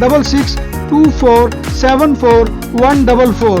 6624744144۔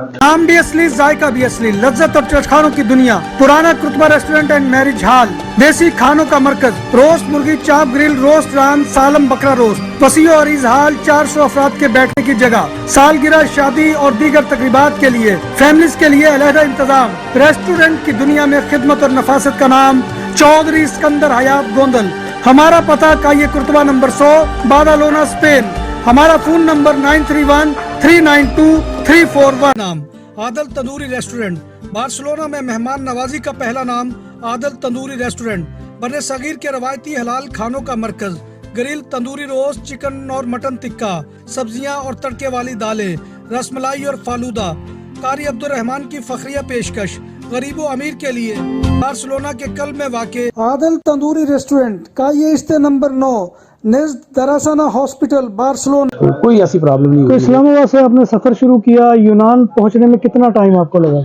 नाम भी असली, जायका भी असली, लज्जत और चटखानों की दुनिया, पुराना कुतबा रेस्टोरेंट एंड मैरिज हॉल, देसी खानों का मरकज, रोस्ट मुर्गी, चाप ग्रिल, रोस्ट रान, सालम बकरा रोस्ट, वसीओ और इजहाल, 400 अफराद के बैठने की जगह, सालगिरह, शादी और दीगर तकरीबात के लिए, फैमिलीज के लिए अलहदा इंतजाम। रेस्टोरेंट की दुनिया में खिदमत और नफासत का नाम चौधरी सिकंदर हयात गोंदल। हमारा पता काये कुर्तबा नंबर 100, बादालोना, स्पेन। हमारा फोन नंबर 9313923341। नाम आदल तंदूरी रेस्टोरेंट, बार्सिलोना में मेहमान नवाजी का पहला नाम आदल तंदूरी रेस्टोरेंट, बर्रे सगीर के रवायती हलाल खानों का मरकज, ग्रिल, तंदूरी रोस्ट, चिकन और मटन टिक्का, सब्जियां और तड़के वाली दालें, रसमलाई और फालूदा। कारी अब्दुर्रहमान की फखरिया पेशकश गरीबो अमीर के लिए, बार्सिलोना के कल्ब में वाक़े आदल तंदूरी रेस्टोरेंट का ये इस्ते नंबर 9, नेज़्द दरासाना हॉस्पिटल, बार्सिलोना। कोई ऐसी प्रॉब्लम नहीं तो हुई। इस्लामाबाद से आपने सफर शुरू किया, यूनान पहुंचने में कितना टाइम आपको लगा?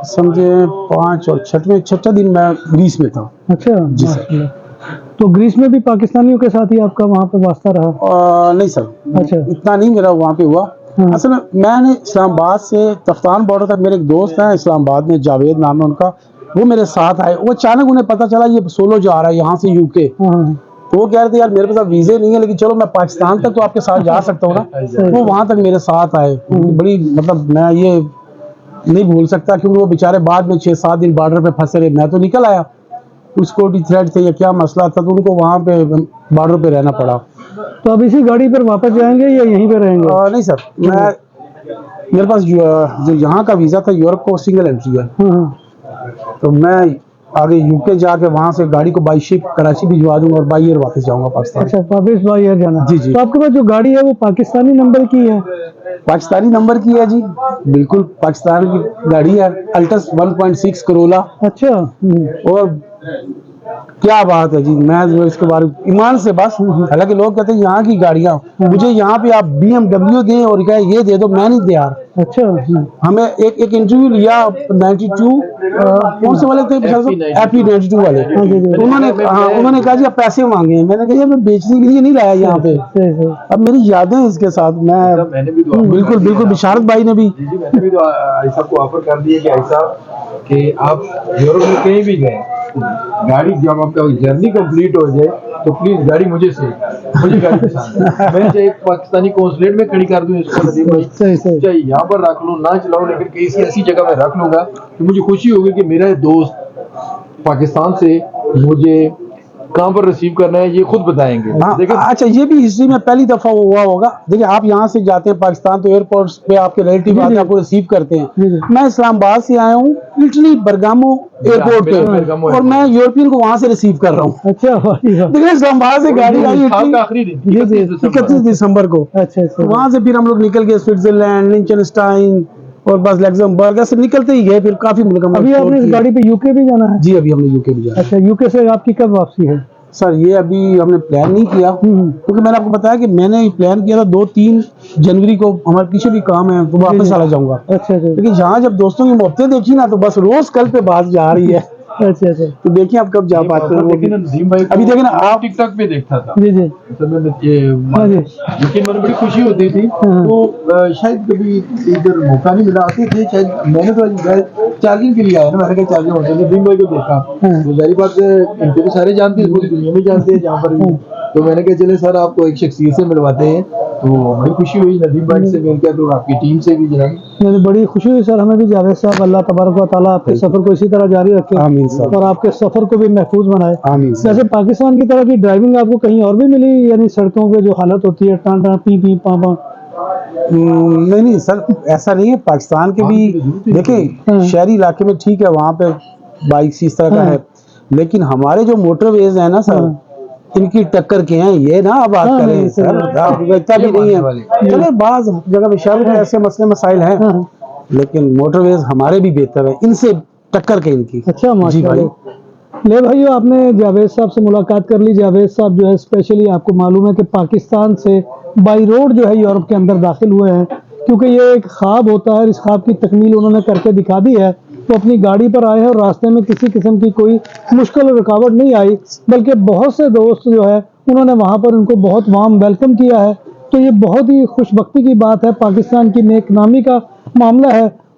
समझे 5 और 6वां दिन मैं ग्रीस में था। अच्छा जी सर। माशाल्लाह। तो ग्रीस में भी पाकिस्तानियों के साथ ही आपका वहाँ पे वास्ता रहा? नहीं सर, अच्छा। इतना नहीं मेरा वहाँ पे हुआ। असल में मैंने इस्लामाबाद से तख्तान बॉर्डर तक, मेरे एक दोस्त हैं इस्लामाबाद में, जावेद नाम है उनका, वो मेरे साथ आए। वो अचानक उन्हें पता चला ये सोलो जा रहा है यहाँ से यूके, तो वो कह रहे थे यार मेरे पास वीज़े नहीं है, लेकिन चलो मैं पाकिस्तान तक तो आपके साथ जा सकता हूँ ना। वो वहाँ तक मेरे साथ आए। बड़ी मतलब मैं ये नहीं भूल सकता, क्योंकि वो बेचारे बाद में 6-7 दिन बॉर्डर पे फंसे रहे। मैं तो निकल आया, कुछ सिक्योरिटी थ्रेट थे या क्या मसला था, तो उनको वहाँ पे बॉर्डर पे रहना पड़ा। तो अब इसी गाड़ी पर वापस जाएंगे या यहीं पे रहेंगे? नहीं सर, मेरे पास जो यहाँ का वीज़ा था यूरोप को सिंगल एंट्री है, तो मैं आगे यूके जाके वहाँ से गाड़ी को बाई शिप कराची भिजवा दूंगा और बाई एयर वापस जाऊंगा पाकिस्तान। अच्छा, वापस बाई एयर जाना? जी जी। तो आपके पास जो गाड़ी है वो पाकिस्तानी नंबर की है? पाकिस्तानी नंबर की है जी, बिल्कुल पाकिस्तान की गाड़ी है, अल्टस 1.6 करोला। अच्छा। और क्या बात है जी, मैं जो इसके बारे में ईमान से बस, हालांकि लोग कहते हैं यहाँ की गाड़ियाँ, मुझे यहाँ पे आप BMW दें और कहें ये दे दो, मैं नहीं तैयार। अच्छा। हमें एक इंटरव्यू लिया 92 कौन से वाले थे, FE 92 वाले, तो उन्होंने कहा जी आप पैसे मांगे हैं। मैंने कहा मैं बेचने के लिए नहीं लाया यहाँ पे। अब मेरी यादें इसके साथ, मैं बिल्कुल बिल्कुल बिशारत भाई ने भी मैंने भी तो ऐसा को ऑफर कर दिया कि ऐसा कि आप यूरोप में कहीं भी गए, गाड़ी जब आपका जर्नी कंप्लीट हो जाए तो प्लीज गाड़ी मुझे गाड़ी पसंद है। मैं चाहे पाकिस्तानी कॉन्सुलेट में खड़ी कर दूं इसको, नदीम भाई चाहे यहाँ पर रख लूं, ना चलाऊं, लेकिन किसी ऐसी जगह में रख लूंगा तो मुझे खुशी होगी कि मेरा दोस्त पाकिस्तान से मुझे कहाँ पर रिसीव करना है ये खुद बताएंगे। देखिए अच्छा, ये भी हिस्ट्री में पहली दफा हुआ होगा। देखिए आप यहाँ से जाते हैं पाकिस्तान, तो एयरपोर्ट पे आपके रिलेटिव आते हैं, आपको रिसीव करते हैं। मैं इस्लामाबाद से आया हूँ इटली बरगामो एयरपोर्ट पे, और मैं यूरोपियन को वहाँ से रिसीव कर रहा हूँ। अच्छा, देखिए इस्लामाबाद से गाड़ी आई 31 दिसंबर को। अच्छा, वहाँ से फिर हम लोग निकल गए स्विट्जरलैंड, लिंचनस्टाइन और बस लग्जमबर्ग, ऐसे निकलते ही गए, फिर काफी मुल्क। अभी आपने इस गाड़ी पे यूके भी जाना है? जी, अभी हमने यूके भी जाना है। अच्छा, यूके से आपकी कब वापसी है? सर ये अभी हमने प्लान नहीं किया, क्योंकि मैंने आपको बताया कि मैंने प्लान किया था 2-3 जनवरी को, हमारे पीछे भी काम है तो वापस चला जाऊंगा। अच्छा, लेकिन यहाँ जब दोस्तों की मोहब्बतें देखी ना, तो बस रोज कल पे बात जा रही है। अच्छा, तो देखिए आप कब जा पाते हैं। अभी देखिए ना, आप टिकटॉक पे देखता था जी जी, लेकिन मैंने बड़ी खुशी होती थी, तो शायद कभी इधर मौका नहीं मिला। आते थे शायद, मैंने तो चार्जिंग के लिए आया ना, मैंने कहा चार्जिंग होते थे, नदीम भाई को देखा तो जारी बात है इनको तो सारे जानते हैं, पूरी दुनिया में जानते हैं जहाँ पर भी। तो मैंने कहा चले सर आपको एक शख्सियत से मिलवाते हैं, तो बड़ी खुशी हुई नदीम भाई से मिल के, तो आपकी टीम से भी जनाब बड़ी खुशी हुई सर, हमें भी। जावेद साहब, अल्लाह तबारक व तआला आपके सफर को इसी तरह जारी रखे और आपके सफर को भी महफूज बनाए। वैसे पाकिस्तान की तरह की ड्राइविंग आपको कहीं और भी मिली, यानी सड़कों पे जो हालत होती है टां टां पी पी पा पा? नहीं सर, ऐसा नहीं है। पाकिस्तान के भी देखें, शहरी इलाके में ठीक है, वहाँ पे बाइक इस तरह का है, लेकिन हमारे जो मोटरवेज है ना सर, इनकी टक्कर के हैं ये ना। अब बात करें सर, इतना भी नहीं है। चले बाज जगह पे शहर में ऐसे मसले मसाइल हैं, लेकिन मोटरवेज हमारे भी बेहतर है इनसे टक्कर के इनकी। अच्छा माशाल्लाह। ले भाइयों, आपने जावेद साहब से मुलाकात कर ली। जावेद साहब जो है स्पेशली आपको मालूम है कि पाकिस्तान से बाई रोड जो है यूरोप के अंदर दाखिल हुए हैं, क्योंकि ये एक ख्वाब होता है, इस ख्वाब की तकमील उन्होंने करके दिखा दी है। तो अपनी गाड़ी पर आए हैं और रास्ते में किसी किस्म की कोई मुश्किल और रुकावट नहीं आई, बल्कि बहुत से दोस्त जो है उन्होंने वहाँ पर उनको बहुत वार्म वेलकम किया है। तो ये बहुत ही खुशबख्ती की बात है, पाकिस्तान की नेक नामी का मामला है।